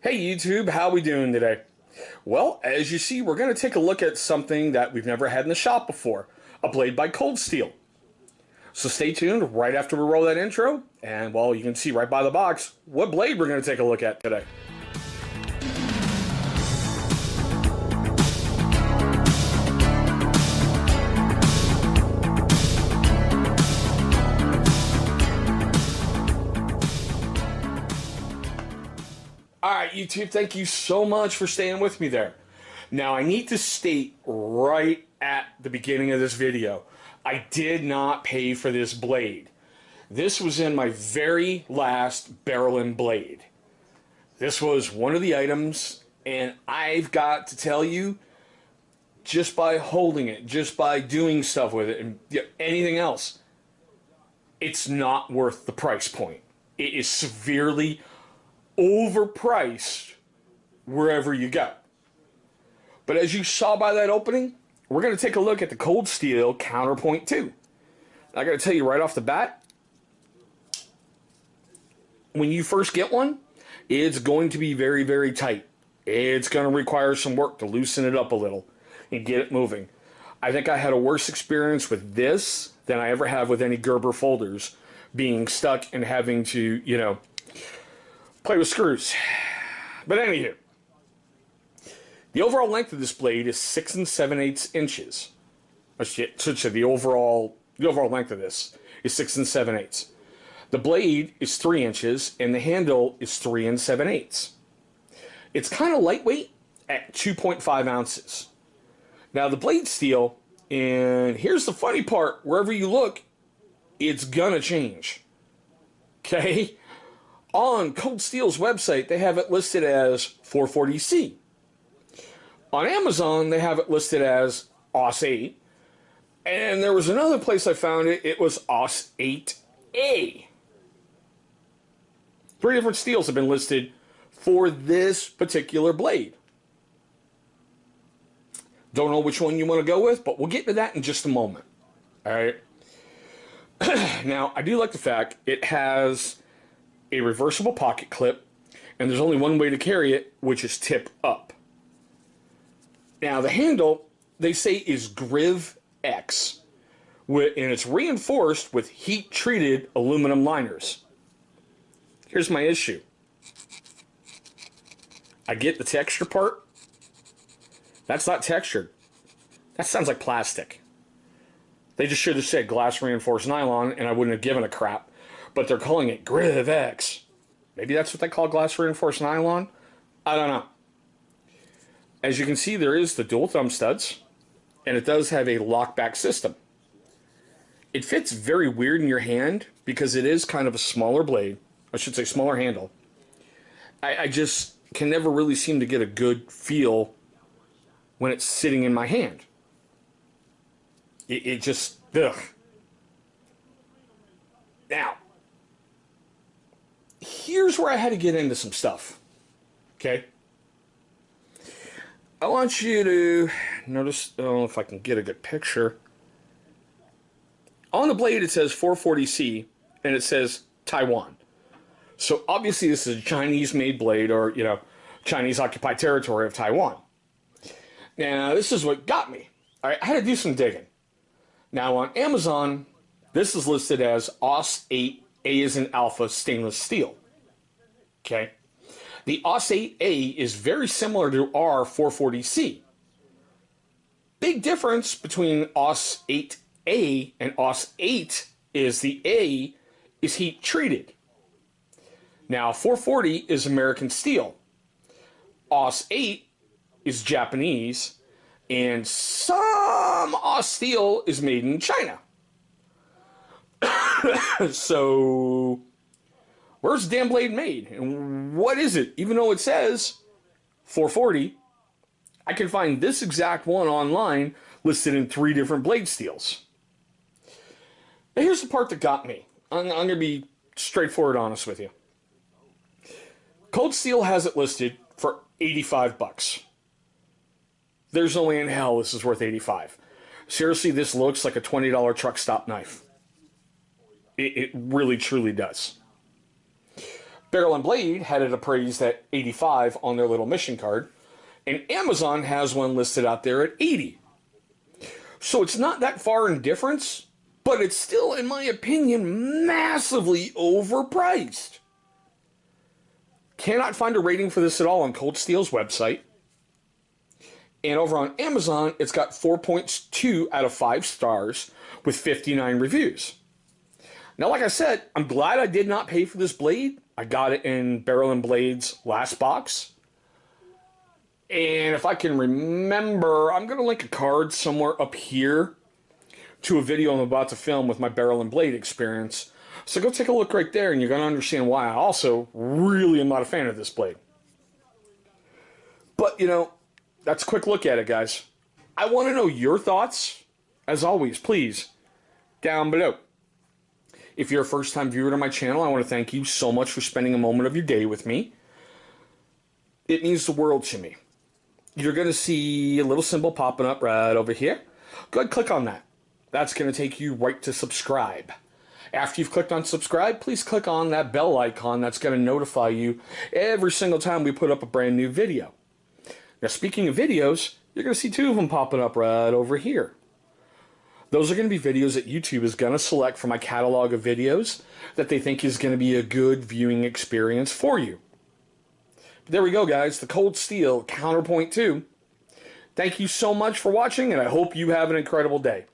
Hey YouTube, how we doing today? Well, as you see, we're going to take a look at something that we've never had in the shop before, a blade by Cold Steel. So stay tuned right after we roll that intro, and well, you can see right by the box what blade we're going to take a look at today. Alright YouTube, thank you so much for staying with me there. Now I need to state right at the beginning of this video, I did not pay for this blade. This was in my very last barrel and blade. This was one of the items, and I've got to tell you, just by holding it, just by doing stuff with it, and anything else, it's not worth the price point. It is severely overpriced wherever you go. But as you saw by that opening, we're going to take a look at the Cold Steel Counterpoint 2. I got to tell you right off the bat, when you first get one, it's going to be very, very tight. It's going to require some work to loosen it up a little and get it moving. I think I had a worse experience with this than I ever have with any Gerber folders, being stuck and having to, play with screws. But anywho, the overall length of this blade is 6 7/8 inches. The overall length of this is 6 7/8. The blade is 3 inches and the handle is 3 7/8. It's kind of lightweight at 2.5 ounces. Now the blade steel, and here's the funny part, wherever you look, it's gonna change. Okay? On Cold Steel's website, they have it listed as 440C. On Amazon, they have it listed as AUS 8. And there was another place I found it, it was AUS 8A. 3 different steels have been listed for this particular blade. Don't know which one you want to go with, but we'll get to that in just a moment. Alright? Now, I do like the fact it has a reversible pocket clip, and there's only one way to carry it, which is tip up. Now the handle, they say, is griv-ex, and it's reinforced with heat-treated aluminum liners. Here's my issue. I get the texture part. That's not textured. That sounds like plastic. They just should have said glass reinforced nylon, and I wouldn't have given a crap. But they're calling it griv-ex. Maybe that's what they call glass reinforced nylon? I don't know. As you can see, there is the dual thumb studs, and it does have a lockback system. It fits very weird in your hand because it is kind of a smaller blade. I should say smaller handle. I just can never really seem to get a good feel when it's sitting in my hand. It just, ugh. Now, here's where I had to get into some stuff. Okay? I want you to notice, I don't know if I can get a good picture. On the blade it says 440C and it says Taiwan. So obviously this is a Chinese made blade, or, Chinese occupied territory of Taiwan. Now this is what got me. I had to do some digging. Now on Amazon, this is listed as AUS 8, A as in alpha, stainless steel. Okay? The AUS 8A is very similar to our 440C. Big difference between AUS 8A and AUS 8 is the A is heat treated. Now 440 is American steel. AUS 8 is Japanese, and some AUS steel is made in China. So, where's the damn blade made? And what is it? Even though it says 440, I can find this exact one online listed in 3 different blade steels. Now here's the part that got me. I'm going to be straightforward honest with you. Cold Steel has it listed for 85 bucks. There's no way in hell this is worth 85. Seriously, this looks like a $20 truck stop knife. It really, truly does. Barrel and Blade had it appraised at 85 on their little mission card, and Amazon has one listed out there at 80. So it's not that far in difference, but it's still, in my opinion, massively overpriced. Cannot find a rating for this at all on Cold Steel's website. And over on Amazon, it's got 4.2 out of 5 stars with 59 reviews. Now, like I said, I'm glad I did not pay for this blade. I got it in Barrel and Blade's last box. And if I can remember, I'm going to link a card somewhere up here to a video I'm about to film with my Barrel and Blade experience. So go take a look right there, and you're going to understand why I also really am not a fan of this blade. But, you know, that's a quick look at it, guys. I want to know your thoughts, as always, please, down below. If you're a first-time viewer to my channel, I want to thank you so much for spending a moment of your day with me. It means the world to me. You're going to see a little symbol popping up right over here. Go ahead, click on that. That's going to take you right to subscribe. After you've clicked on subscribe, please click on that bell icon that's going to notify you every single time we put up a brand new video. Now, speaking of videos, you're going to see 2 of them popping up right over here. Those are going to be videos that YouTube is going to select from my catalog of videos that they think is going to be a good viewing experience for you. But there we go, guys. The Cold Steel Counterpoint 2. Thank you so much for watching, and I hope you have an incredible day.